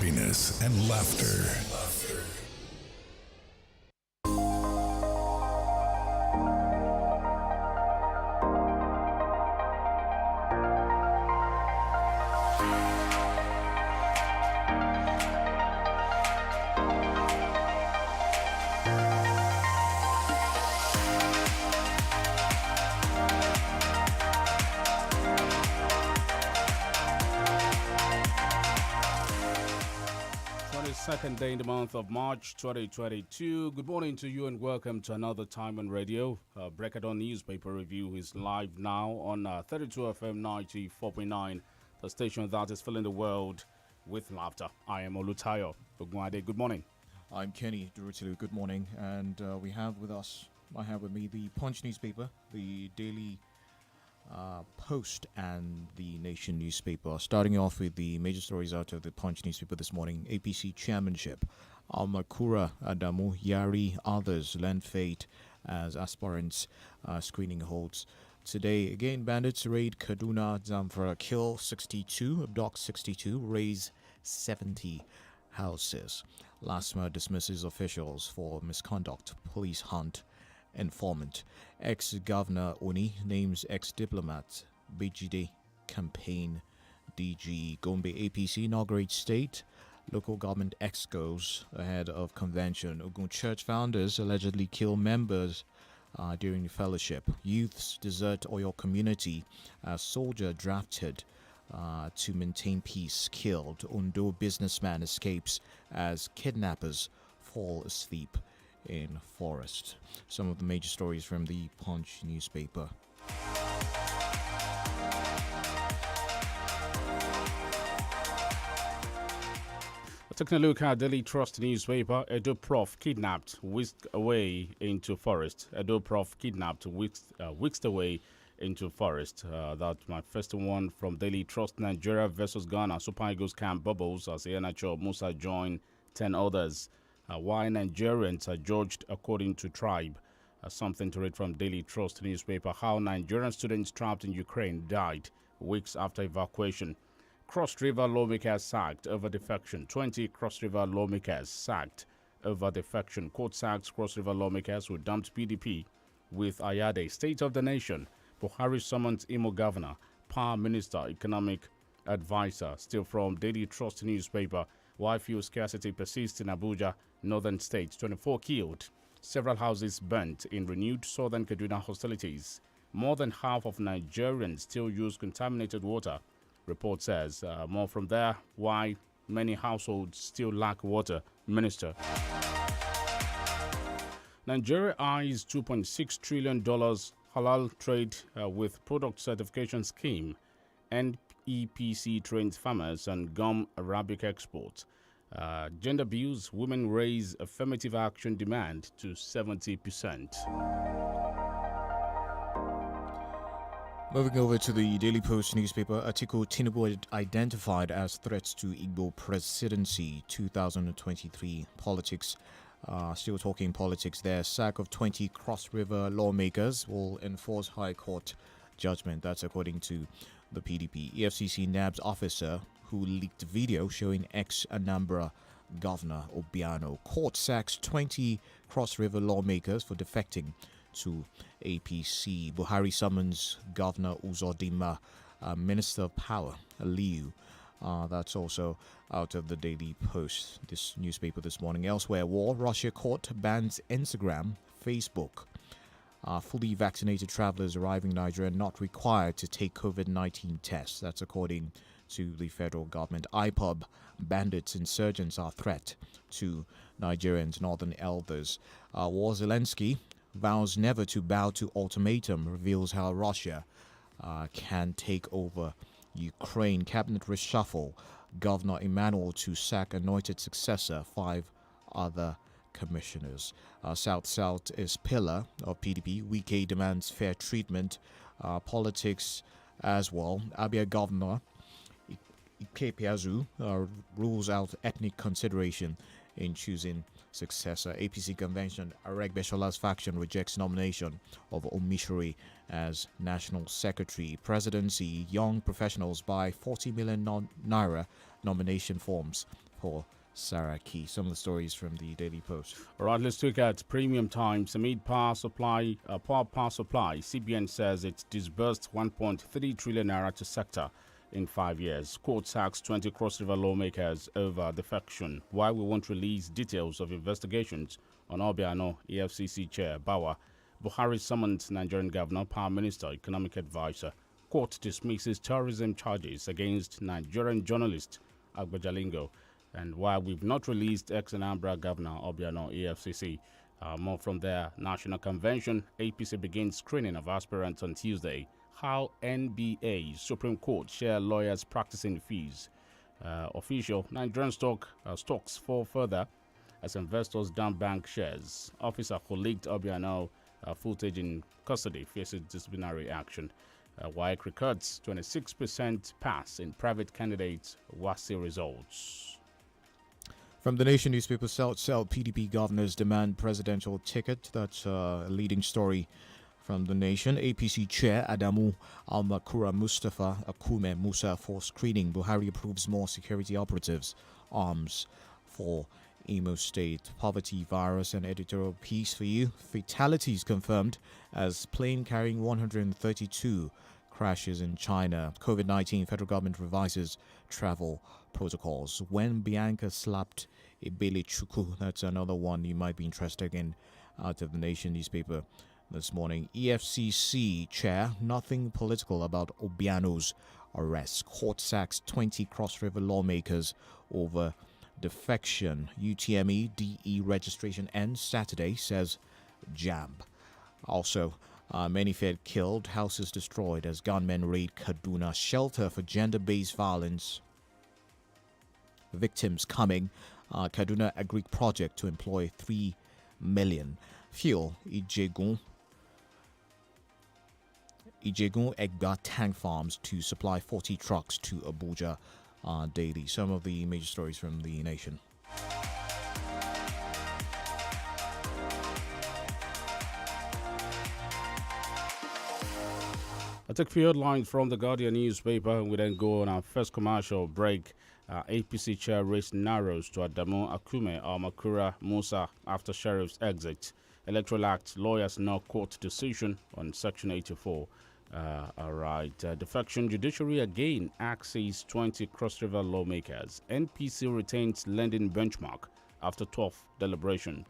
happiness, and laughter. Second day in the month of March 2022. Good morning to you and welcome to another time on radio. Breakdown newspaper review is live now on 32 FM 94.9, the station that is filling the world with laughter. I am OLUTAYO. Good morning. I'm Kenny Durutilu. Good morning. And I have with me the Punch newspaper, the Daily Post and the Nation newspaper. Starting off with the major stories out of the Punch newspaper this morning. APC chairmanship. Almakura Adamu Yari others lend fate as aspirants screening holds. Today, again, bandits raid Kaduna, Zamfara, kill 62, abduct 62, raise 70 houses. LASMA dismisses officials for misconduct, police hunt informant. Ex-Governor Oni names ex-diplomat Bejide campaign DG. Gombe APC inaugurates state local government excos ahead of convention. Ogun church founders allegedly kill members during the fellowship. Youths desert Oyo community as soldier drafted to maintain peace killed. Ondo businessman escapes as kidnappers fall asleep in forest. Some of the major stories from the Punch newspaper. Taking a look at Daily Trust newspaper, Edo Prof kidnapped, whisked away into forest. Edo Prof kidnapped, whisked away into forest. That's my first one from Daily Trust. Nigeria versus Ghana. Super Eagles camp bubbles as Iheanacho Musa join 10 others. Why Nigerians are judged according to tribe. Something to read from Daily Trust newspaper. How Nigerian students trapped in Ukraine died weeks after evacuation. Cross River lawmakers sacked over defection. 20 Cross River lawmakers sacked over defection. Court sacks Cross River lawmakers who dumped PDP with Ayade. State of the nation. Buhari summons Imo governor. Power minister, economic advisor. Still from Daily Trust newspaper. Why fuel scarcity persists in Abuja, northern states. 24 killed. Several houses burnt in renewed southern Kaduna hostilities. More than half of Nigerians still use contaminated water. Report says more from there. Why many households still lack water. Minister. Nigeria eyes $2.6 trillion halal trade with product certification scheme. NEPC trains farmers and gum Arabic exports. Gender abuse, women raise affirmative action demand to 70%. Moving over to the Daily Post newspaper, Atiku Tinubu identified as threats to Igbo presidency 2023 politics. Still talking politics there. Sack of 20 Cross River lawmakers will enforce High Court judgment. That's according to the PDP. EFCC nabs officer who leaked video showing ex-Anambra Governor Obiano. Court sacks 20 Cross River lawmakers for defecting to APC. Buhari summons Governor Uzodinma, Minister of Power, Aliyu. That's also out of the Daily Post, this newspaper this morning. Elsewhere, war. Russia court bans Instagram, Facebook. Fully vaccinated travelers arriving in Nigeria not required to take COVID-19 tests. That's according to the federal government. IPOB bandits, insurgents are a threat to Nigerians, northern elders. War Zelensky vows never to bow to ultimatum, reveals how Russia can take over Ukraine. Cabinet reshuffle. Governor Emmanuel to sack anointed successor. 5 other commissioners. South is pillar of PDP. Wike demands fair treatment. Politics as well. Abia Governor Ikepiazu rules out ethnic consideration in choosing successor. APC convention, Aregbeshola's faction rejects nomination of Omishori as national secretary. Presidency, young professionals buy 40 million naira nomination forms Paul Saraki. Some of the stories from the Daily Post. All right, let's look at Premium Times. Amid power supply, CBN says it's disbursed 1.3 trillion naira to sector in 5 years. Court sacks 20 Cross River lawmakers over defection. Why we won't release details of investigations on Obiano, EFCC Chair Bawa. Buhari summoned Nigerian Governor, Power Minister, Economic Advisor. Court dismisses terrorism charges against Nigerian journalist Agbajalingo. And why we've not released ex-Anambra Governor Obiano, EFCC. More from their national convention. APC begins screening of aspirants on Tuesday. How NBA Supreme Court share lawyers practicing fees. Official Nigerian stocks fall further as investors dump bank shares. Officer who leaked Obiano footage in custody faces disciplinary action. WAEC records 26% pass in private candidates WASI results. From the Nation newspaper, South PDP governors demand presidential ticket. That's a leading story from the Nation. APC chair Adamu Almakura Mustafa Akume Musa for screening. Buhari approves more security operatives. Arms for Imo State. Poverty, virus, and editorial piece for you. Fatalities confirmed as plane carrying 132 crashes in China. COVID-19, federal government revises travel protocols. When Bianca slapped Ebele Chuku, that's another one you might be interested in out of the Nation newspaper this morning. EFCC chair, nothing political about Obiano's arrest. Court sacks 20 Cross River lawmakers over defection. UTME DE registration ends Saturday, says JAMB. Also, many fed killed, houses destroyed as gunmen raid Kaduna. Shelter for gender-based violence victims coming. Kaduna Agri project to employ 3 million. Fuel, Ijegun Egba tank farms to supply 40 trucks to Abuja daily. Some of the major stories from the Nation. I take a few headlines from the Guardian newspaper and we then go on our first commercial break. APC chair race narrows to Adamu Akume Almakura Musa after sheriff's exit. Electoral Act lawyers now court decision on Section 84. All right. Defection judiciary again axes 20 Cross River lawmakers. NPC retains lending benchmark after 12th deliberations.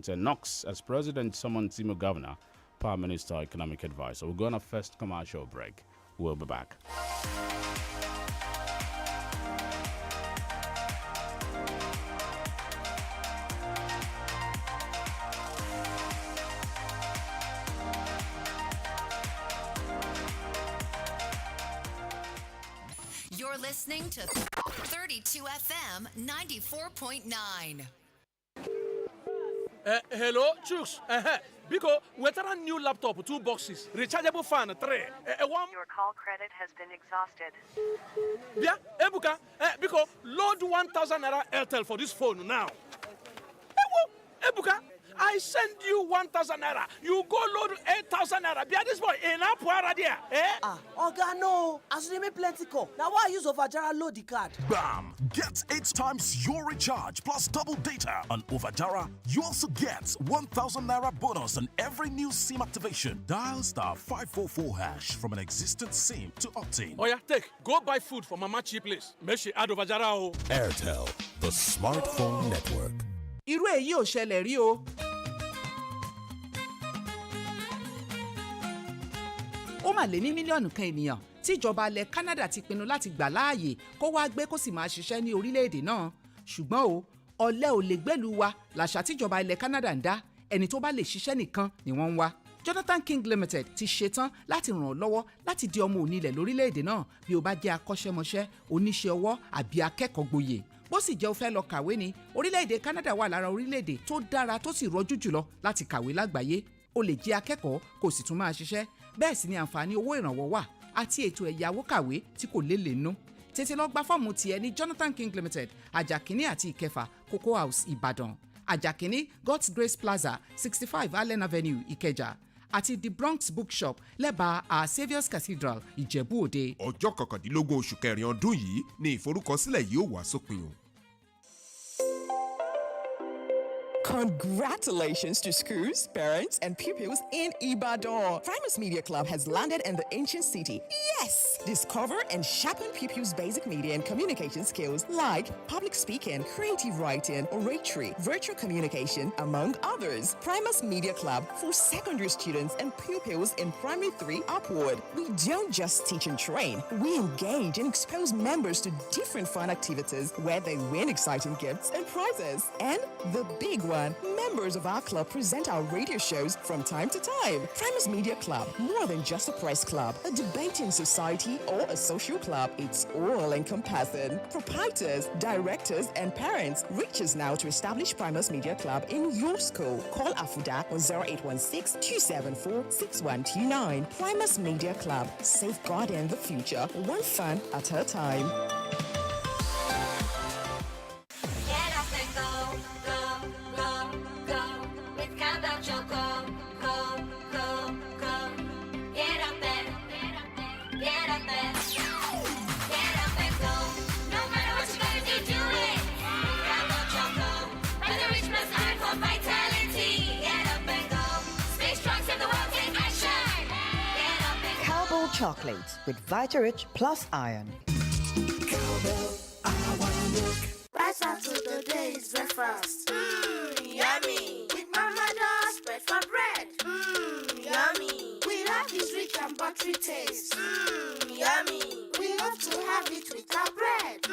And Knox as president summons Imo governor, Prime Minister, Economic Advisor. We're going to first commercial break. We'll be back. You're listening to 32 FM 94.9. Hello, Chooks. Because we're a new laptop, 2 boxes, rechargeable fan, 3. Your call credit has been exhausted. Yeah, Ebuka, because load 1,000 naira INT'L for this phone now. Ebuka, I send you 1,000 naira. You go load 8,000 naira. Be this boy in Apuara there. Oga, no. As you make plenty call. Now why use Ovajara load the card? Bam! Get 8 times your recharge plus double data on Ovajara. You also get 1,000 naira bonus on every new SIM activation. Dial *544# from an existing SIM to opt in. Oh yeah, take. Go buy food for Mama Cheap Place. Make she add Ovajara. INT'L, the smartphone network. Irú èyí ò ṣẹlẹ̀ rí o. Ó mà lé ní mílíọ̀nù kan ènìyàn tí ìjọba ilẹ̀ Canada ti pinnu láti gbà láàyè kó wá gbé kó sì máa ṣiṣẹ́ ní orílẹ̀-èdè náà. Ṣùgbọ́n o, ọ̀lẹ ò lè gbẹ́lu wa làṣà tíjọba ilẹ̀ Canada ń dá. Ẹni tó bá lè ṣiṣẹ́ nìkan ni wọ́n ń wá. Jonathan King Limited ti ṣetán láti ràn ọ́ lọ́wọ́ láti di ọmọ onílẹ̀ lórílẹ̀-èdè náà bí o bá jẹ́ akọ́ṣẹ́mọṣẹ́, oníṣẹ́ ọwọ́ àbí akẹ́kọ̀ọ́ gboyè. Bó sì jẹ́ o fẹ́ lọ kàwé ni, orílẹ̀-èdè Canada wà lára orílẹ̀-èdè tó dára tó sì rọjú jùlọ láti kàwé lágbàáyé. O lè jẹ́ akẹ́kọ̀ọ́ kò sì tún máa ṣiṣẹ́. Bẹ́ẹ̀ sì ni àǹfààní owó ìrànwọ́ wà àti ètò ẹ̀yáwó kàwé tí kò lélẹ̀ nú. Tètè lọ gba fọ́ọ̀mù tiẹ̀ ní Jonathan King Limited, Ajakini àti Ìkẹfà, Cocoa House, Ìbàdàn. Ajakini, God's Grace Plaza, 65 Allen Avenue, Ìkẹjà. Àti The Bronx Bookshop lẹ́bàá Our Saviour's Cathedral, Ìjẹ̀bú Òde. Ọjọ́ 19 oṣù kẹrin ọdún yìí ni ìforúkọsílẹ̀ yìí ó wá sópin o. Congratulations to schools, parents, and pupils in Ibadan. Primus Media Club has landed in the ancient city. Yes! Discover and sharpen pupils' basic media and communication skills like public speaking, creative writing, oratory, virtual communication, among others. Primus Media Club for secondary students and pupils in primary 3 upward. We don't just teach and train. We engage and expose members to different fun activities where they win exciting gifts and prizes. And the big one, members of our club present our radio shows from time to time. Primus Media Club, more than just a press club, a debating society, or a social club. It's all encompassing. Proprietors, directors, and parents, reach us now to establish Primus Media Club in your school. Call Afuda on 0816-274-6129. Primus Media Club, safeguarding the future, one fan at a time. Chocolate with Vita-Rich plus iron. Cowbell, I wanna milk. Rise up to the day's breakfast. Yummy. With Mama does bread for bread. Yummy. We love this rich and buttery taste. Yummy. We love to have it with our bread.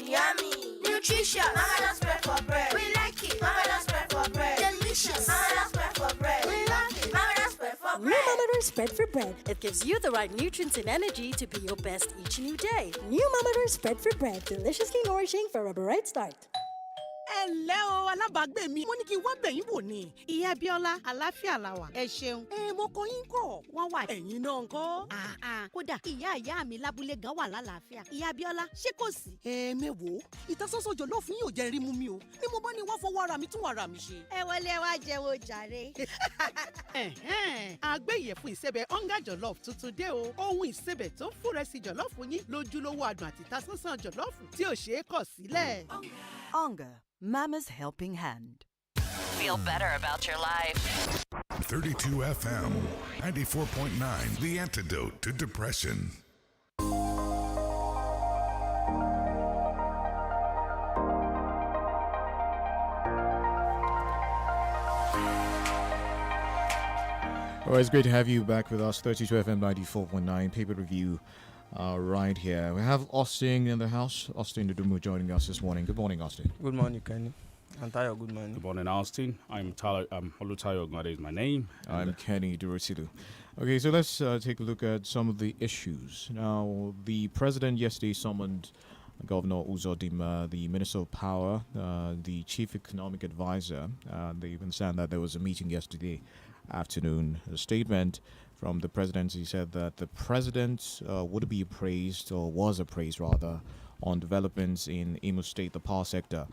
Yummy. Nutritious. Mama does bread for bread. We like it. Mama does bread for bread. Delicious. Mama does bread for bread. We love it. Mama does bread for bread. New Mama Do's Bread for Bread. It gives you the right nutrients and energy to be your best each new day. New Mama Do's Bread for Bread. Deliciously nourishing for a bright start. Hello, alábàágbé mi. Mo ní kí wọ́n bẹ̀yìn wò ni. Ìyá Bíọ́lá, àlàáfíà la wà. Ẹ ṣeun. Mo kọ yín kọ̀. Wọ́n wà ẹ̀yin náà ńkọ́. Kódà ìyá mi lábúlé gan wà lálàáfíà. Ìyá Bíọ́lá, ṣé kò sí? Mẹ́wòó, ìtasọ́sọ́ jọ̀lọ́ọ̀fù yín ò jẹ́ rí mú mi o. Ni mo bá ní wá fọwọ́ ara mi tún ara mi ṣe. Ẹ wọlé wá jẹ́wọ́ jàre. Àgbẹ̀ ìyẹ̀fun ìsẹ̀bẹ̀ ọ̀ngá jọ̀lọ́ọ̀fù tuntun dé o. Ohun ìsẹ̀bẹ̀ tó ń fúnrẹ́sì jọ̀lọ́ọ̀fù yín lójúlówó adùn àti ìtasọ́sọ́ jọ̀lọ́ọ̀fù tí ò ṣeé kọ̀ sílẹ̀. Onga, Mama's helping hand. Feel better about your life. 32 FM, 94.9, the antidote to depression. Well, it's great to have you back with us. 32 FM 94.9 paper review right here. We have Austin in the house. Austin Dudumu joining us this morning. Good morning, Austin. Good morning, Kenny. And Tayo, good morning. Good morning, Austin. I'm OLUTAYO, that is my name. I'm Kenny Durosilu. Okay, so let's take a look at some of the issues. Now, the president yesterday summoned Governor Uzodimma, the Minister of Power, the Chief Economic Advisor. They even said that there was a meeting yesterday afternoon. A statement from the presidency said that the president would be appraised, or was appraised rather, on developments in Imo State, the power sector,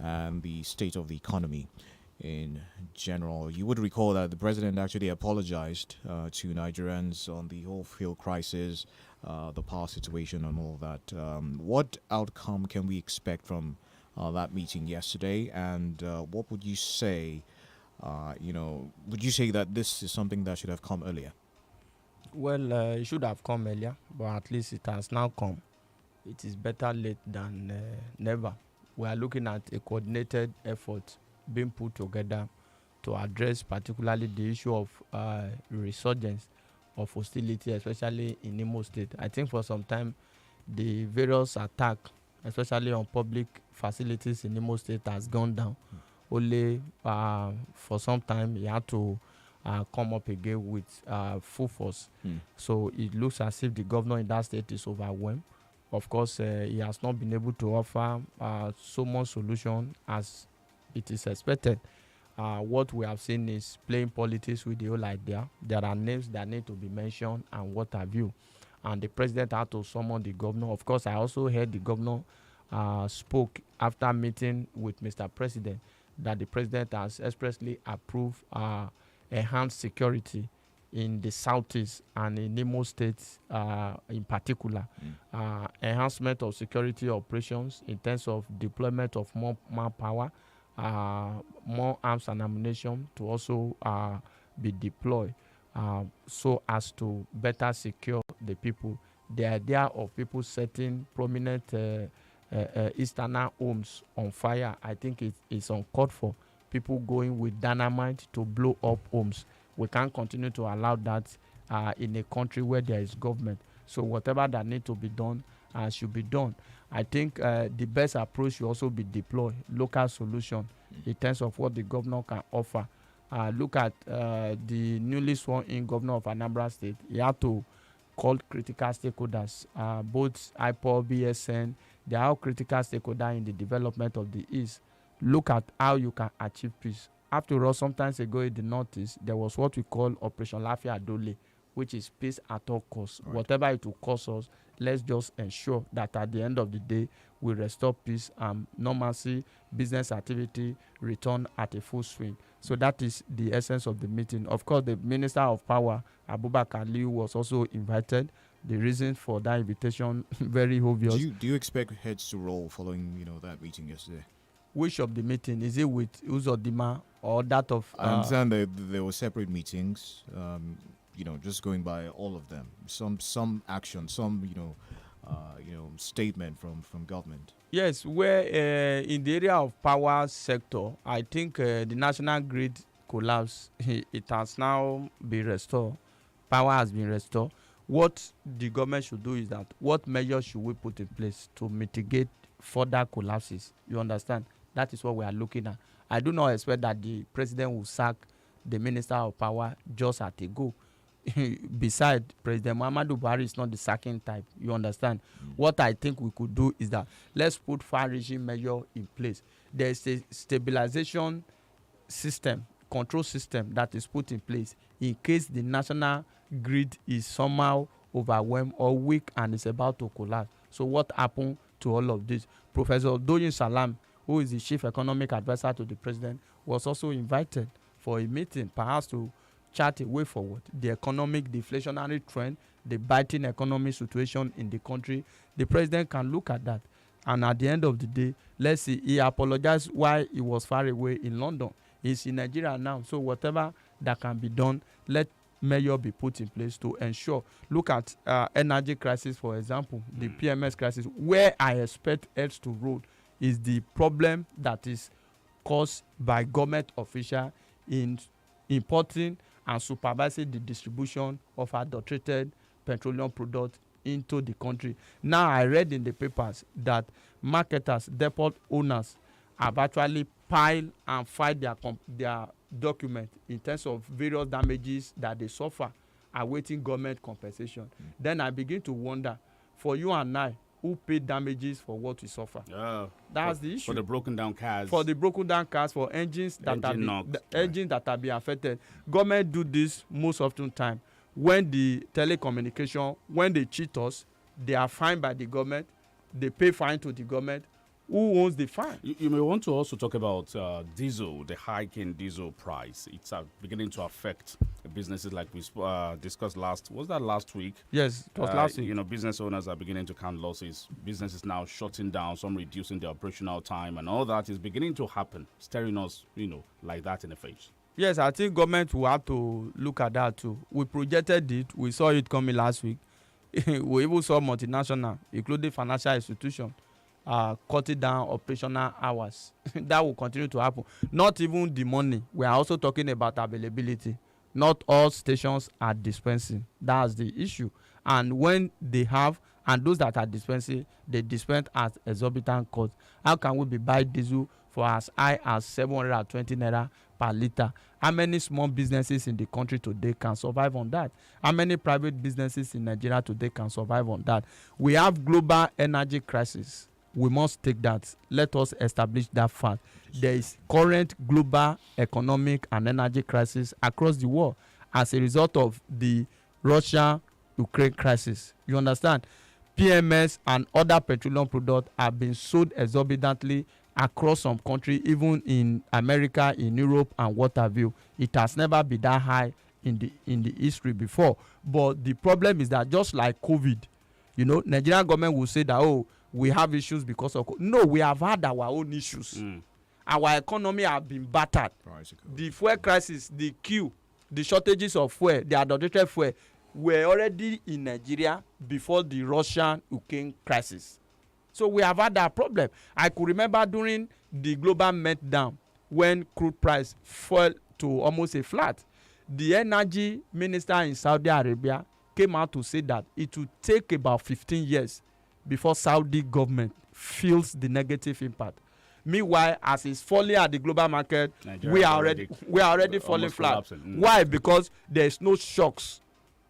and the state of the economy in general. You would recall that the president actually apologized to Nigerians on the whole fuel crisis, the power situation, and all that. What outcome can we expect from that meeting yesterday, and what would you say? Would you say that this is something that should have come earlier? Well, it should have come earlier, but at least it has now come. It is better late than never. We are looking at a coordinated effort being put together to address particularly the issue of resurgence of hostility, especially in Imo State. I think for some time, the various attacks, especially on public facilities in Imo State, has gone down. Only for some time, he had to come up again with full force. So it looks as if the governor in that state is overwhelmed. Of course, he has not been able to offer so much solution as it is expected. What we have seen is playing politics with the whole idea. There are names that need to be mentioned and what have you. And the president had to summon the governor. Of course, I also heard the governor spoke after meeting with Mr. President that the president has expressly approved enhanced security in the southeast and in Imo State in particular. Enhancement of security operations in terms of deployment of more manpower, more arms and ammunition to also be deployed so as to better secure the people. The idea of people setting prominent Easterner homes on fire, I think it is uncalled for. People going with dynamite to blow up homes. We can't continue to allow that in a country where there is government. So whatever that needs to be done should be done. I think the best approach should also be deploy local solution in terms of what the governor can offer. Look at the newly sworn in governor of Anambra State. He had to call critical stakeholders, both IPOL, BSN. They are all critical stakeholders in the development of the East. Look at how you can achieve peace. After all, sometimes ago in the Northeast, there was what we call Operation Lafia Dole, which is peace at all costs. Right. Whatever it will cost us, let's just ensure that at the end of the day, we restore peace and normalcy, business activity, return at a full swing. So that is the essence of the meeting. Of course, the Minister of Power, Abubakar Liu, was also invited. The reason for that invitation, very obvious. Do you expect heads to roll following that meeting yesterday? Which of the meeting? Is it with Uzodinma or that of... I understand that there were separate meetings, just going by all of them. Some action, some statement from government. Yes, where in the area of power sector, I think the national grid collapse, it has now been restored. Power has been restored. What the government should do is that what measures should we put in place to mitigate further collapses? You understand? That is what we are looking at. I do not expect that the president will sack the Minister of Power just at a go. Besides, President Muhammadu Buhari is not the sacking type. You understand? What I think we could do is that let's put far-reaching measure in place. There is a stabilization system, control system that is put in place in case the national grid is somehow overwhelmed or weak and is about to collapse. So what happened to all of this? Professor Doyin Salam, who is the chief economic advisor to the president, was also invited for a meeting, perhaps to chart a way forward. The economic deflationary trend, the biting economic situation in the country, the president can look at that. And at the end of the day, let's see, he apologized while he was far away in London. He's in Nigeria now. So whatever that can be done, let measure be put in place to ensure. Look at energy crisis, for example, the PMS crisis. Where I expect heads to roll is the problem that is caused by government officials in importing and supervising the distribution of adulterated petroleum products into the country. Now, I read in the papers that marketers, depot owners have actually piled and filed their document in terms of various damages that they suffer, awaiting government compensation. Then I begin to wonder, for you and I, who paid damages for what we suffer? That's the issue. For the broken down cars. For the broken down cars, for engines that have been affected. Government do this most often time. When the telecommunication, when they cheat us, they are fined by the government. They pay fine to the government. Who owns the fine? You may want to also talk about diesel, the hike in diesel price. It's beginning to affect businesses like we discussed last week? Yes, it was last week. Business owners are beginning to count losses. Businesses now shutting down, some reducing their operational time, and all that is beginning to happen, staring us, like that in the face. Yes, I think government will have to look at that too. We projected it. We saw it coming last week. We even saw multinational, including financial institutions, cutting down operational hours. That will continue to happen. Not even the money. We are also talking about availability. Not all stations are dispensing. That's the issue. And when they have, and those that are dispensing, they dispense at exorbitant cost. How can we be buying diesel for as high as 720 naira per litre? How many small businesses in the country today can survive on that? How many private businesses in Nigeria today can survive on that? We have global energy crisis. We must take that. Let us establish that fact. There is current global economic and energy crisis across the world as a result of the Russia-Ukraine crisis. You understand? PMS and other petroleum products have been sold exorbitantly across some countries, even in America, in Europe, and what have you. It has never been that high in the history before. But the problem is that just like COVID, Nigerian government will say that, we have issues because of COVID. No, we have had our own issues. our economy have been battered. The fuel crisis, the queue, the shortages of fuel, the adulterated fuel were already in Nigeria before the Russian-Ukraine crisis. So we have had that problem. I could remember during the global meltdown when crude price fell to almost a flat. The energy minister in Saudi Arabia came out to say that it will take about 15 years before Saudi government feels the negative impact. Meanwhile, as it's falling at the global market, we are already falling flat. Why? Because there is no shocks.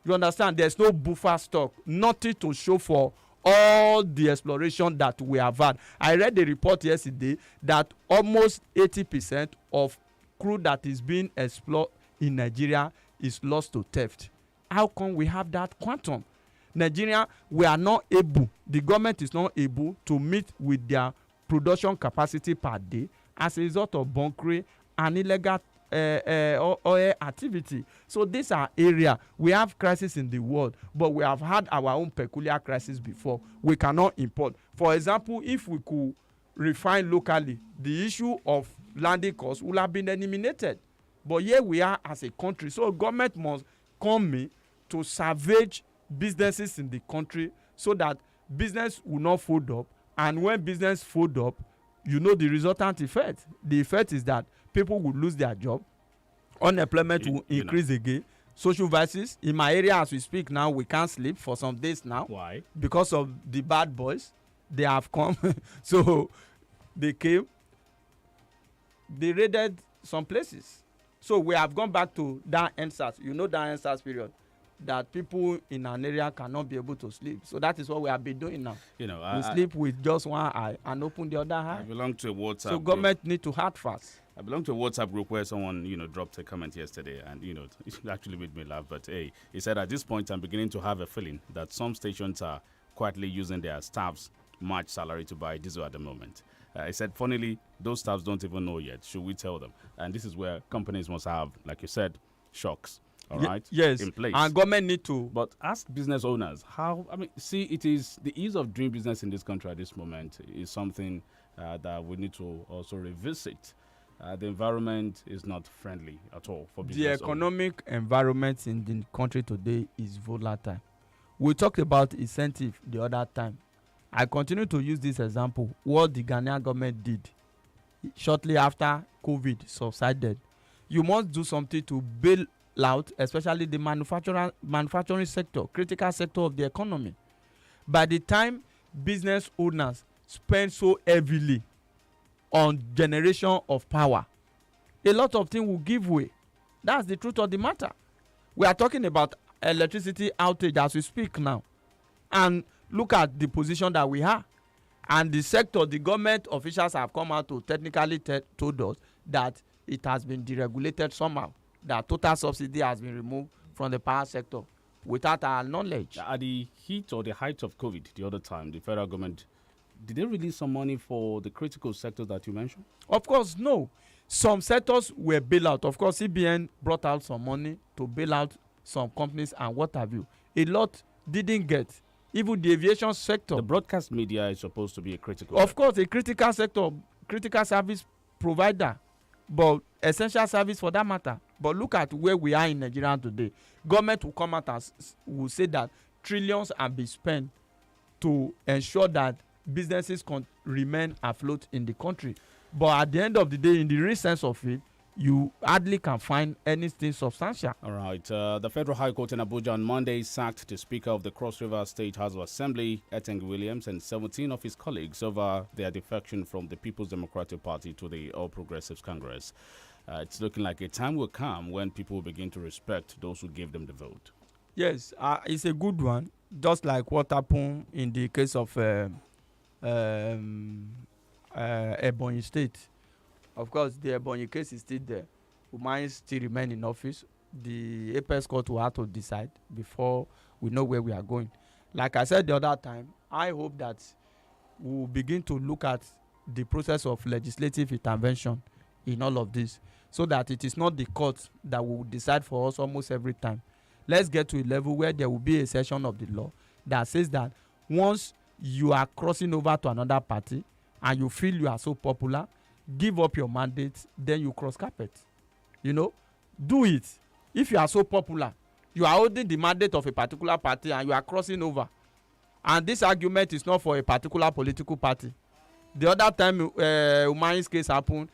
You understand? There's no buffer stock, nothing to show for all the exploration that we have had. I read a report yesterday that almost 80% of crude that is being explored in Nigeria is lost to theft. How come we have that quantum? Nigeria, we are not able, the government is not able to meet with their production capacity per day as a result of bunkering and illegal oil activity. So these are areas we have crisis in the world, but we have had our own peculiar crisis before. We cannot import. For example, if we could refine locally, the issue of landing costs would have been eliminated. But here we are as a country. So government must come in to salvage businesses in the country so that business will not fold up. And when business fold up, you know the resultant effect. The effect is that people will lose their job, unemployment will increase again, social vices. In my area as we speak now, we can't sleep for some days now. Why? Because of the bad boys. They have come. So they came, they raided some places. So we have gone back to that NSAS. You know that NSAS period, that people in an area cannot be able to sleep. So that is what we have been doing now. We sleep with just one eye and open the other eye. I belong to a WhatsApp So government need to act fast. I belong to a WhatsApp group where someone, dropped a comment yesterday, and it actually made me laugh. But hey, he said at this point I'm beginning to have a feeling that some stations are quietly using their staff's March salary to buy diesel at the moment. He said, funnily, those staffs don't even know yet. Should we tell them? And this is where companies must have, like you said, shocks. All right. Yes. In place. And government need to. But ask business owners how. It is the ease of doing business in this country at this moment is something that we need to also revisit. The environment is not friendly at all for business. The economic environment in the country today is volatile. We talked about incentive the other time. I continue to use this example. What the Ghanaian government did shortly after COVID subsided. You must do something to bail out, especially the manufacturing sector, critical sector of the economy. By the time business owners spend so heavily on generation of power, a lot of things will give way. That's the truth of the matter. We are talking about electricity outage as we speak now. And look at the position that we have. And the sector, the government officials have come out to technically told us that it has been deregulated somehow, that total subsidy has been removed from the power sector without our knowledge. At the heat or the height of COVID the other time, the federal government, did they release some money for the critical sectors that you mentioned? Of course, no. Some sectors were bailed out. Of course, CBN brought out some money to bail out some companies and what have you. A lot didn't get. Even the aviation sector. The broadcast media is supposed to be a critical. Of course, a critical sector, critical service provider, but essential service for that matter. But look at where we are in Nigeria today. Government will come out and will say that trillions are being spent to ensure that businesses can remain afloat in the country. But at the end of the day, in the real sense of it, you hardly can find anything substantial. All right. The Federal High Court in Abuja on Monday sacked the Speaker of the Cross River State House of Assembly, Eteng Williams, and 17 of his colleagues over their defection from the People's Democratic Party to the All Progressives Congress. It's looking like a time will come when people will begin to respect those who gave them the vote. Yes, it's a good one. Just like what happened in the case of Ebonyi State. Of course, the Ebonyi case is still there. Umahi still remain in office. The Apex Court will have to decide before we know where we are going. Like I said the other time, I hope that we will begin to look at the process of legislative intervention in all of this, so that it is not the court that will decide for us almost every time. Let's get to a level where there will be a section of the law that says that once you are crossing over to another party and you feel you are so popular, give up your mandate, then you cross carpet. You know, do it. If you are so popular, you are holding the mandate of a particular party and you are crossing over. And this argument is not for a particular political party. The other time Umahi's case happened,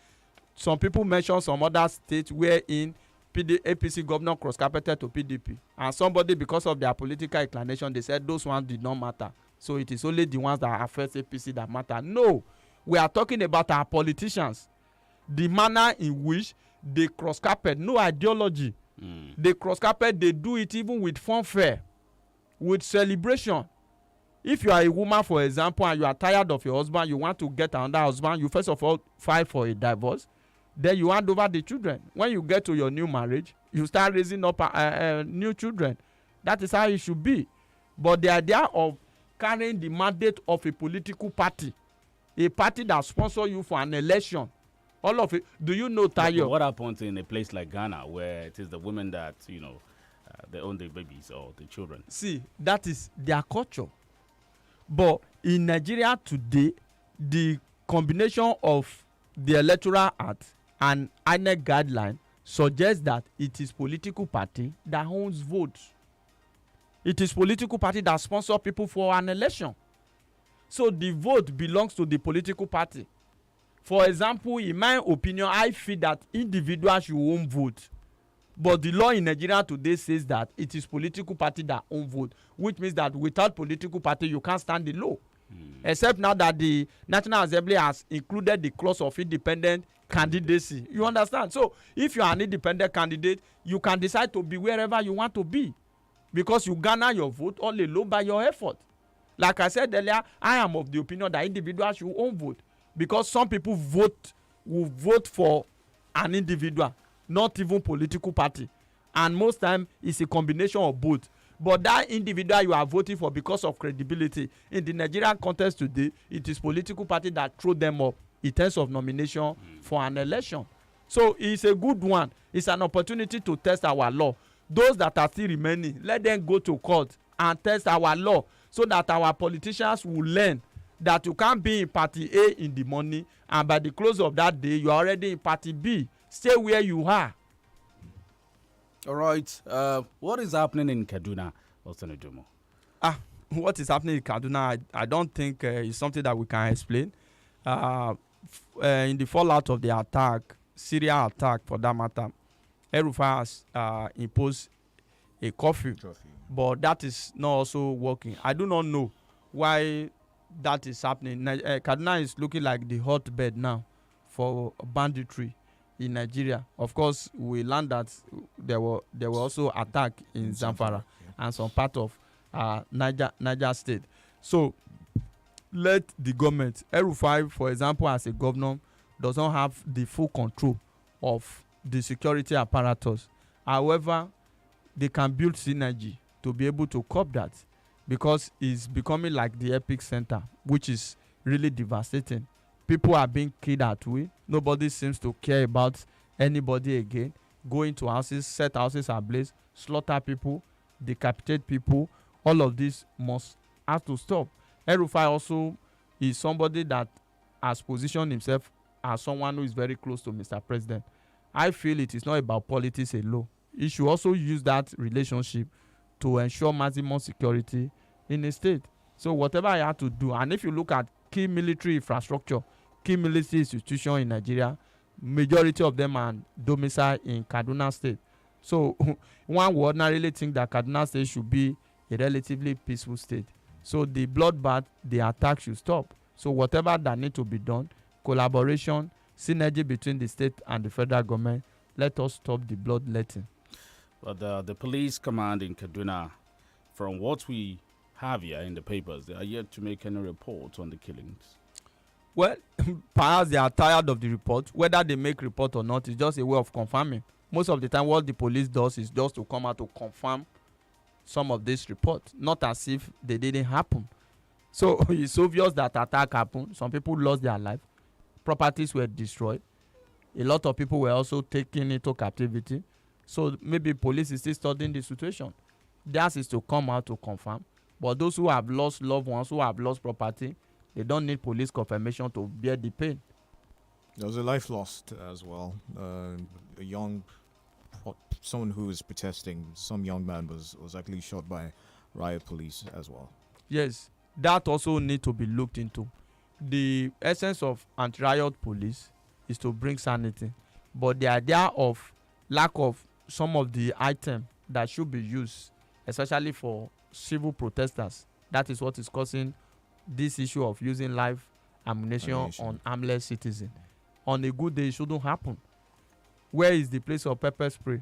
some people mentioned some other states wherein APC governor cross-carpeted to PDP. And somebody, because of their political inclination, they said those ones did not matter. So it is only the ones that affect APC that matter. No, we are talking about our politicians. The manner in which they cross-carpet, no ideology. They cross-carpet, they do it even with fanfare, with celebration. If you are a woman, for example, and you are tired of your husband, you want to get another husband, you first of all file for a divorce, then you hand over the children. When you get to your new marriage, you start raising up new children. That is how it should be. But the idea of carrying the mandate of a political party, a party that sponsors you for an election, all of it. Do you know, Tayo? What happens in a place like Ghana, where it is the women that, they own the babies or the children? See, that is their culture. But in Nigeria today, the combination of the Electoral Act and INEC guideline suggests that it is political party that owns votes. It is political party that sponsor people for an election. So the vote belongs to the political party. For example, in my opinion, I feel that individuals should own vote. But the law in Nigeria today says that it is political party that own vote, which means that without political party, you can't stand the law. Except now that the National Assembly has included the clause of independent candidacy. You understand? So if you are an independent candidate, you can decide to be wherever you want to be because you garner your vote all alone by your effort. Like I said earlier, I am of the opinion that individuals should own vote because some people will vote for an individual, not even political party, and most time it's a combination of both. But that individual you are voting for because of credibility in the Nigerian context today, it is political party that throw them up in terms of nomination for an election. So it's a good one. It's an opportunity to test our law. Those that are still remaining, let them go to court and test our law so that our politicians will learn that you can't be in party A in the morning and by the close of that day you are already in party B. Stay where you are. All right. What is happening in Kaduna, Osanajumo? What is happening in Kaduna, I don't think it's something that we can explain. In the fallout of the attack, Syria attack for that matter, El-Rufai has imposed a curfew, but that is not also working. I do not know why that is happening. Kaduna is looking like the hotbed now for banditry in Nigeria. Of course, we learned that there were also attack in Zamfara and some part of Niger State. So let the government, El-Rufai, for example, as a governor, does not have the full control of the security apparatus. However, they can build synergy to be able to cope that because it's becoming like the epic center, which is really devastating. People are being killed at will. Nobody seems to care about anybody again. Go into houses, set houses ablaze, slaughter people, decapitate people. All of this must have to stop. El-Rufai also is somebody that has positioned himself as someone who is very close to Mr. President. I feel it is not about politics alone. He should also use that relationship to ensure maximum security in the state. So whatever I have to do, and if you look at key military infrastructure, key military institutions in Nigeria, majority of them are domiciled in Kaduna State. So one would ordinarily think that Kaduna State should be a relatively peaceful state. So the bloodbath, the attack should stop. So whatever that need to be done, collaboration, synergy between the state and the federal government, let us stop the bloodletting. But the police command in Kaduna, from what we have here in the papers, they are yet to make any reports on the killings. Well, perhaps they are tired of the report. Whether they make report or not is just a way of confirming. Most of the time, what the police does is just to come out to confirm some of this report, not as if they didn't happen. So it's obvious that attack happened. Some people lost their life. Properties were destroyed. A lot of people were also taken into captivity. So maybe police is still studying the situation. Theirs is to come out to confirm. But those who have lost loved ones, who have lost property, they don't need police confirmation to bear the pain. There was a life lost as well. Someone who was protesting, some young man was actually shot by riot police as well. Yes, that also need to be looked into. The essence of anti-riot police is to bring sanity, but the idea of lack of some of the items that should be used, especially for civil protesters, that is what is causing this issue of using live ammunition on armless citizens. On a good day, it shouldn't happen. Where is the place of pepper spray?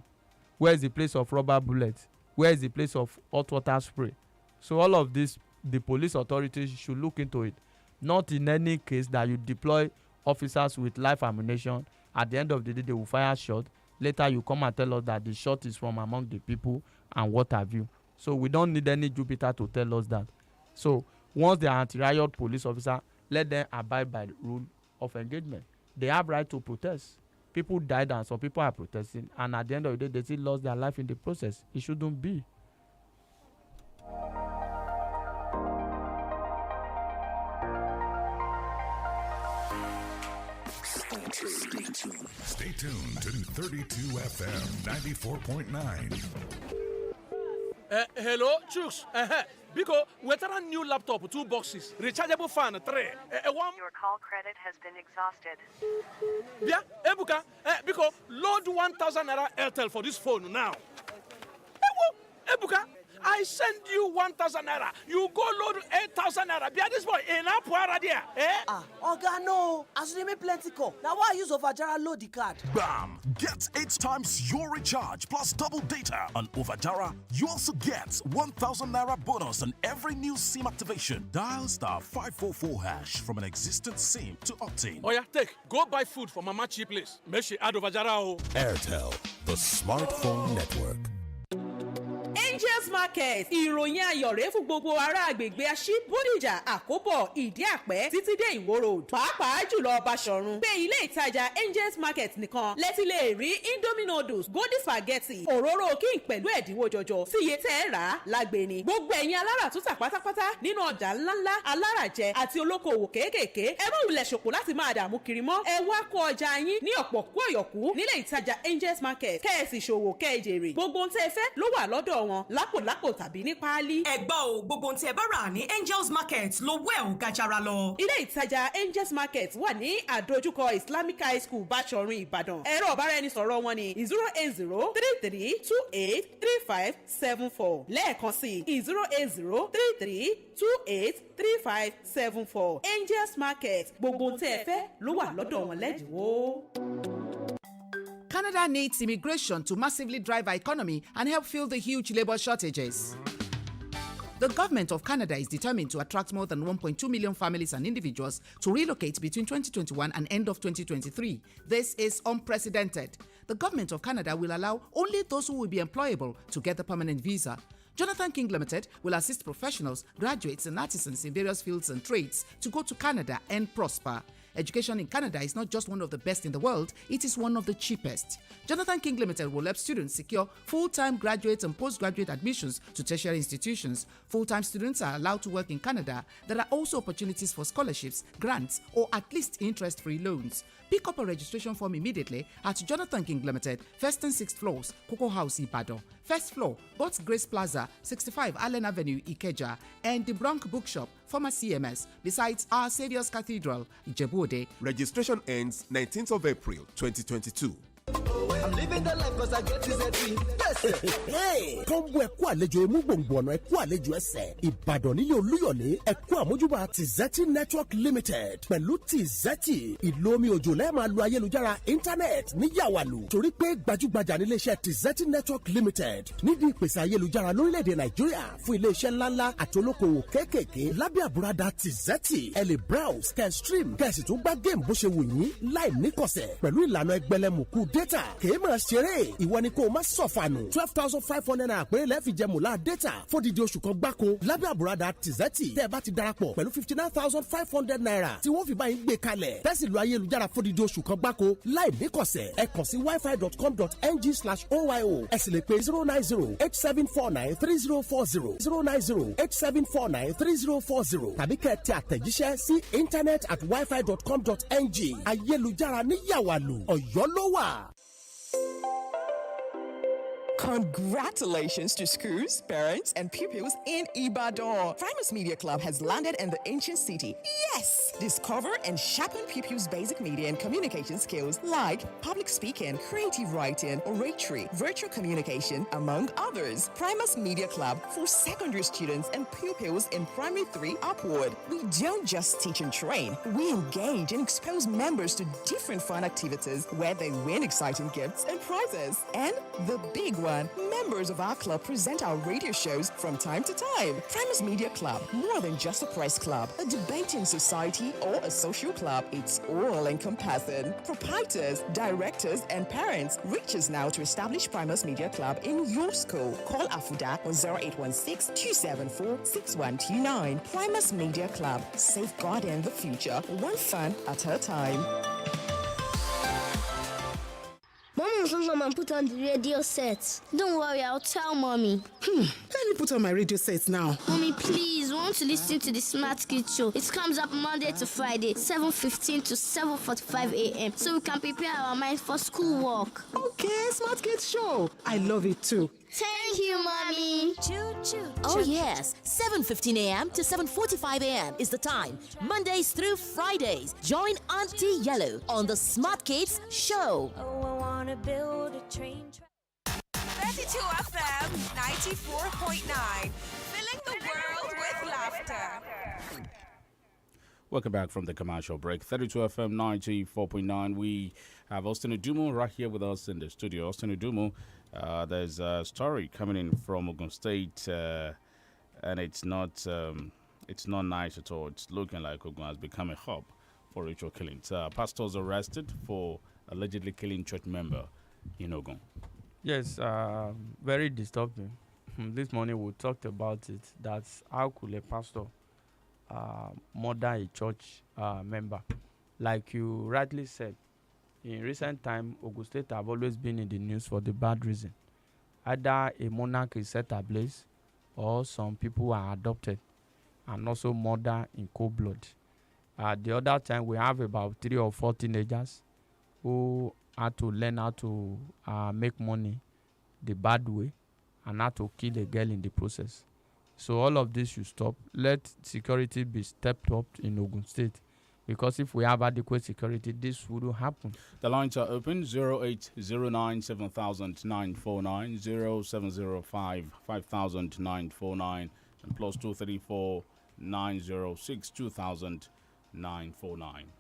Where is the place of rubber bullets? Where is the place of hot water spray? So all of this, the police authorities should look into it. Not in any case that you deploy officers with live ammunition. At the end of the day, they will fire shot. Later, you come and tell us that the shot is from among the people and what have you. So we don't need any Jupiter to tell us that. So once they are anti-riot police officer, let them abide by the rule of engagement. They have right to protest. People died and some people are protesting, and at the end of the day, they still lost their life in the process. It shouldn't be. Stay tuned to 32 FM 94.9. Hello, Chooks. Because we have a new laptop, 2 boxes, rechargeable fan, 3. Your call credit has been exhausted. Yeah, Ebuka, because load 1,000 naira INT'L for this phone now. Ebuka, I send you 1,000 naira. You go load 8,000 naira. Be this boy in Apuara there. Oga, no. As you make plenty call. Now why use Overdara load the card? Bam! Get 8 times your recharge plus double data on Overdara. You also get 1,000 naira bonus on every new SIM activation. Dial *544# from an existing SIM to obtain. Oh yeah, go buy food for Mama Cheap Place. Make sure add Overdara. INT'L, the smartphone network. Angels Market ìròyìn ayọ̀ rèé fún gbogbo ará àgbègbè Aṣí Bódìjà Àkóbọ̀ Ìdí Àpẹ́ títí dé Ìwó Road pàápàá jùlọ Báṣọ̀run pé ilé ìtajà Angels Market nìkan lẹ́tí lè rí Indomie noodles Golden spaghetti òróró king pẹ̀lú ẹ̀dínwó jọjọ sí iye tẹ́ ẹ rà á lágbèni gbogbo ẹ̀yin aláràtúntà pátápátá nínú ọjà ńláńlá aláràjẹ àti olókoòwò kéékèèké ẹ má wulẹ̀ ṣòpò láti máa dààmú kiri mọ́ ẹ wá kó ọjà yín ní ọ̀pọ̀ kú ọ̀yọ̀kú nílé ìtajà Angels Market kẹ́ẹ̀sì ṣòwò kẹ́ẹ̀jèrè gbogbo ohun tẹ́ ẹ fẹ́ ló wà lọ́dọ̀ wọn lápòlápò tàbí ní páálí. ẹ gbọ́ o gbogbo ohun tí ẹ bá rà ní Angels Market ló wẹ̀ ò gajara lọ. ilé ìtajà Angels Market wà ní àdójúkọ Islamic High School Báṣọ̀run Ìbàdàn ẹ̀rọ ọ̀báraẹnisọ̀rọ̀ wọn ni 08033283574 lẹ́ẹ̀kan sí 08033283574 Angels Market gbogbo ohun tí ẹ fẹ́ ló wà lọ́dọ̀ wọn lẹ́dínwó. Canada needs immigration to massively drive our economy and help fill the huge labor shortages. The government of Canada is determined to attract more than 1.2 million families and individuals to relocate between 2021 and end of 2023. This is unprecedented. The government of Canada will allow only those who will be employable to get a permanent visa. Jonathan King Limited will assist professionals, graduates, and artisans in various fields and trades to go to Canada and prosper. Education in Canada is not just one of the best in the world, it is one of the cheapest. Jonathan King Limited will help students secure full-time graduate and postgraduate admissions to tertiary institutions. Full-time students are allowed to work in Canada. There are also opportunities for scholarships, grants, or at least interest-free loans. Pick up a registration form immediately at Jonathan King Limited, 1st and 6th floors, Cocoa House, Ibadan. First floor, God's Grace Plaza, 65 Allen Avenue, Ikeja, and the Bronx Bookshop, former CMS, besides Our Saviour's Cathedral, Ijebu-Ode. Registration ends 19th of April, 2022. I'm living the life cause I get this dream. Yes. Hey, kọ́ńbù ẹ̀kú àlejò imú gbòǹgbò ọ̀nà ẹ̀kú àlejò ẹsẹ̀. Ìbàdàn nílé Olúyọ̀lé ẹ̀kú àmójúbà Tizeti Network Limited pẹ̀lú Tizeti ìlú omi òjò lẹ́ẹ̀ máa lo ayélujára íńtánẹ́ẹ̀tì ní yàwàlù torí pé gbajúgbajà ní iléeṣẹ́ Tizeti Network Limited nídìí ìpèsè ayélujára lórílẹ̀‐èdè Nàìjíríà fún iléeṣẹ́ ńláńlá àti olókoòwò kéékèèké lábẹ́ àbúradà Tizeti ẹ lè browse kẹ́ stream kẹ́ sì tún gbá géèmù bó ṣe wù yín láì níkọ̀sẹ̀ pẹ̀lú ìlànà ẹgbẹ̀lẹ́mùkú data kì í máa ṣeré ìwọ ni kó o má sọ̀fànù 12,500 naira péré lẹ́ẹ̀fì jẹ mùlá data fódìdí oṣù kan gbáko lábẹ́ àbúradà tìzẹ́tì tẹ́ ẹ bá ti darapọ̀ pẹ̀lú 59,500 naira tí wọ́n fi bá yín gbé kalẹ̀ tẹ́sí lu ayélujára fódìdí oṣù kan gbáko láì níkọ̀sẹ̀ ẹ kàn sí wifi.com.ng/oyo ẹ sì lè pe 09087493040 09087493040 tàbí kẹ́ ẹ tẹ àtẹ̀jíṣẹ́ sí internet@wifi.com.ng ayélujára ní yàwàlù Ọ̀yọ́ ló wà. Congratulations to schools, parents, and pupils in Ibadan. Primus Media Club has landed in the ancient city. Yes! Discover and sharpen pupils' basic media and communication skills like public speaking, creative writing, oratory, virtual communication, among others. Primus Media Club for secondary students and pupils in primary 3 upward. We don't just teach and train. We engage and expose members to different fun activities where they win exciting gifts and prizes. And the big one, members of our club present our radio shows from time to time. Primus Media Club, more than just a press club, a debating society, or a social club. It's all encompassing. Proprietors, directors, and parents reach us now to establish Primus Media Club in your school. Call Afuda on 0816-274-6129. Primus Media Club, safeguarding the future, one fun at a time. Mommy will come and put on the radio set. Don't worry, I'll tell Mommy. Let me put on my radio set now. Mommy, please, we want to listen to the Smart Kids show. It comes up Monday to Friday, 7:15 to 7:45 a.m. So we can prepare our minds for schoolwork. Okay, Smart Kids show. I love it too. Thank you, Mommy. Oh, yes. 7:15 a.m. to 7:45 a.m. is the time. Mondays through Fridays. Join Auntie Yellow on the Smart Kids show. Oh, I want to build a train track. 32 FM 94.9. Filling the world with laughter. Welcome back from the commercial break. 32 FM 94.9. We have Austin Udumo right here with us in the studio. Austin Udumo, there's a story coming in from Ogun State, and it's not nice at all. It's looking like Ogun has become a hub for ritual killings. Pastors arrested for allegedly killing church member in Ogun. Yes, very disturbing. This morning we talked about it. That's how could a pastor murder a church member? Like you rightly said, in recent time, Ogun State have always been in the news for the bad reason. Either a monarch is set ablaze, or some people are adopted and also murder in cold blood. The other time, we have about 3 or 4 teenagers who had to learn how to make money the bad way and how to kill a girl in the process. So all of this should stop. Let security be stepped up in Ogun State, because if we have adequate security, this wouldn't happen. The lines are open: 0809 7949, 0705 5949, and plus 234 906 2949.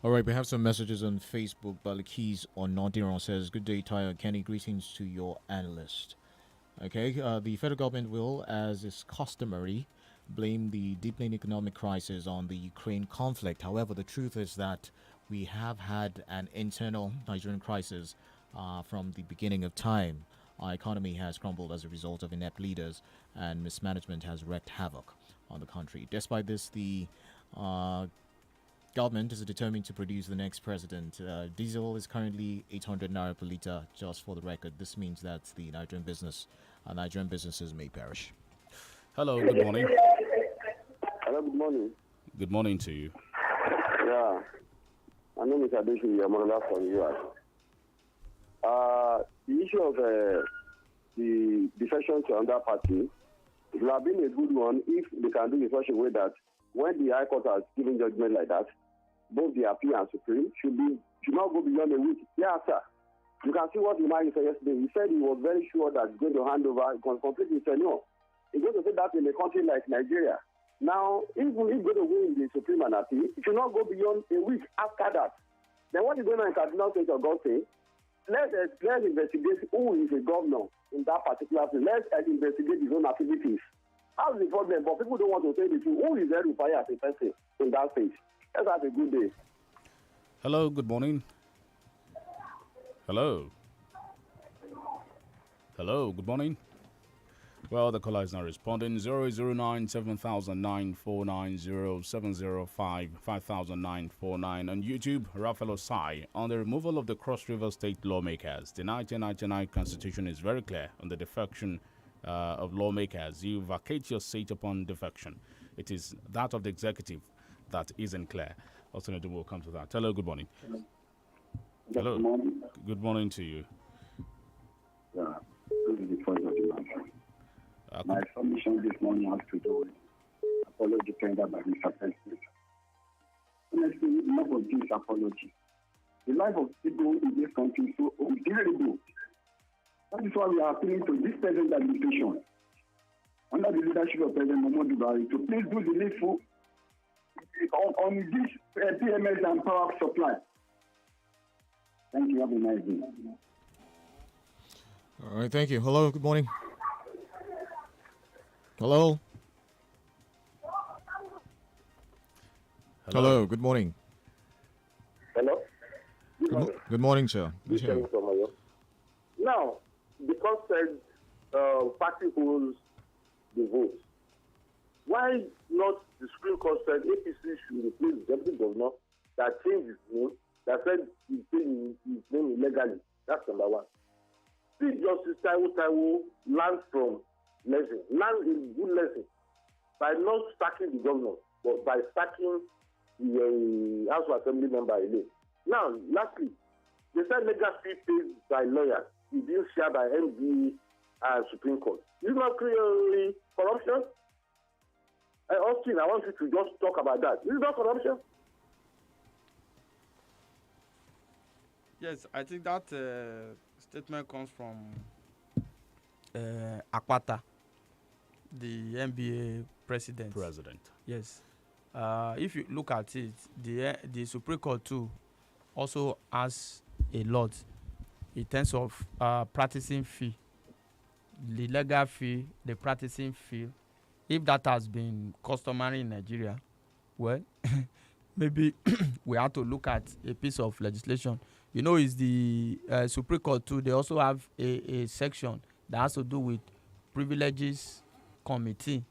All right, we have some messages on Facebook. Balikis on Nodiron says, "Good day, Tayo Kenny. Greetings to your analyst." Okay, the federal government will, as is customary, blame the deepening economic crisis on the Ukraine conflict. However, the truth is that we have had an internal Nigerian crisis from the beginning of time. Our economy has crumbled as a result of inept leaders, and mismanagement has wreaked havoc on the country. Despite this, the government is determined to produce the next president. Diesel is currently 800 naira per litre, just for the record. This means that the Nigerian businesses may perish. Hello, good morning. Hello, good morning. Good morning to you. Yeah, my name is Adeshi Yamorola from US. The issue of the defection to another party, it will have been a good one if they can do it in such a way that when the High Court has given judgment like that, both the appeal and supreme should not go beyond a week. Yeah, sir. You can see what Imari said yesterday. He said he was very sure that he's going to hand over, completely tenure. He's going to say that in a country like Nigeria. Now, if he's going to win the supreme and appeal, it should not go beyond a week after that. Then what is going on in Cardinal State of God say? Let's investigate who is a governor in that particular place. Let's investigate his own activities. How is the problem? But people don't want to say the truth. Who is there to fire as a person in that stage? Let's have a good day. Hello, good morning. Hello. Hello, good morning. Well, the caller is not responding. 009 7009 490 705 5009 on YouTube. Raphael Osai on the removal of the Cross River State lawmakers. The 1999 Constitution is very clear on the defection of lawmakers. You vacate your seat upon defection. It is that of the executive that isn't clear. Also, we'll come to that. Hello, good morning. Hello. Good morning. Good morning to you. Yeah, this is the point of the matter. My submission this morning has to do with apology tendered by Mr. President. Honestly, enough of this apology. The life of people in this country is so terrible. That is why we are appealing to this present administration, under the leadership of President Muhammadu Buhari, to please do the needful on this PMS and power supply. Thank you. Have a nice day. All right, thank you. Hello, good morning. Hello. Hello, good morning. Hello? Good morning, sir. Now, because party holds the vote, why not the Supreme Court said APC should replace the deputy governor that changed his name, that said he changed his name illegally? That's number one. See Justice Taiwo learn from lesson. Learn a good lesson by not sacking the governor, but by sacking the House of Assembly member alone. Now, lastly, they said legal fee paid by lawyers is being shared by NBA and Supreme Court. Is not clearly corruption? Austin, I want you to just talk about that. Is it not corruption? Yes, I think that statement comes from Akwata, the NBA president. Yes. If you look at it, the Supreme Court too also has a lot in terms of practicing fee, the legal fee, the practicing fee. If that has been customary in Nigeria, well, maybe we have to look at a piece of legislation. You know, it's the Supreme Court too. They also have a section that has to do with privileges committee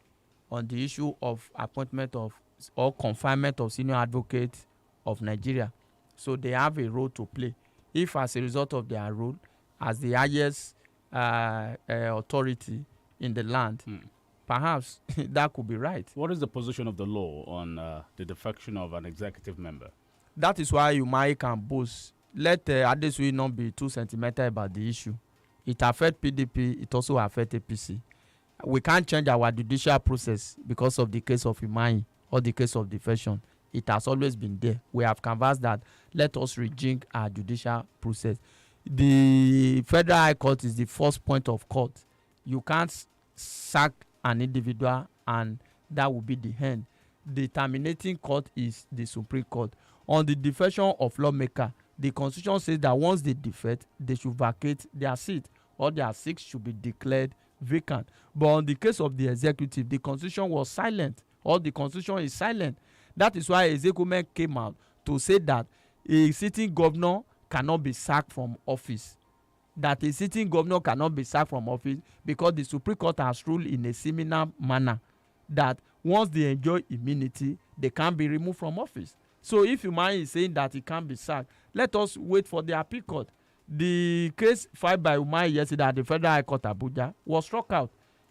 on the issue of appointment of or confinement of senior advocates of Nigeria. So they have a role to play. If as a result of their role, as the highest authority in the land, perhaps that could be right. What is the position of the law on the defection of an executive member? That is why Umai can boast. Let Adesui not be too sentimental about the issue. It affects PDP, it also affects APC. We can't change our judicial process because of the case of Umai or the case of defection. It has always been there. We have canvassed that. Let us rejig our judicial process. The Federal High Court is the first point of court. You can't sack an individual and that will be the end. The terminating court is the Supreme Court. On the defection of lawmaker, the Constitution says that once they defect, they should vacate their seat or their seats should be declared vacant. But on the case of the executive, the Constitution was silent, or the Constitution is silent. That is why Ezekiel came out to say that a sitting governor cannot be sacked from office. That a sitting governor cannot be sacked from office because the Supreme Court has ruled in a similar manner that once they enjoy immunity, they can't be removed from office. So if Umai is saying that he can't be sacked, let us wait for the appeal court. The case filed by Umai yesterday at the Federal High Court Abuja was struck out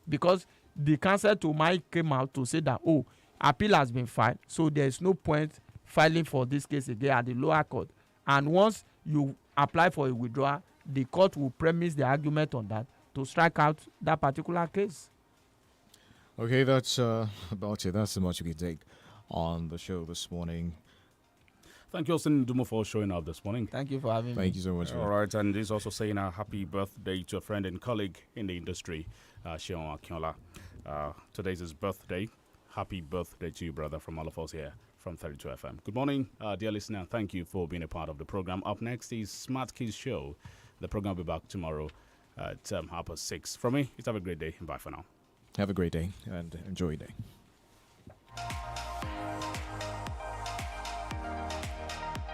because the counsel to Umai came out to say that, oh, appeal has been filed, so there is no point filing for this case again at the lower court. And once you apply for a withdrawal, the court will premise the argument on that to strike out that particular case. Okay, that's about it. That's so much we can take on the show this morning. Thank you, Austin Dumo, for showing up this morning. Thank you for having me. Thank you so much. All right, and he's also saying a happy birthday to a friend and colleague in the industry, Sheon Akinola. Today's his birthday. Happy birthday to you, brother, from all of us here from 32 FM. Good morning, dear listener. Thank you for being a part of the program. Up next is Smart Kids Show. The program will be back tomorrow at 6:30. From me, have a great day. Bye for now. Have a great day and enjoy your day.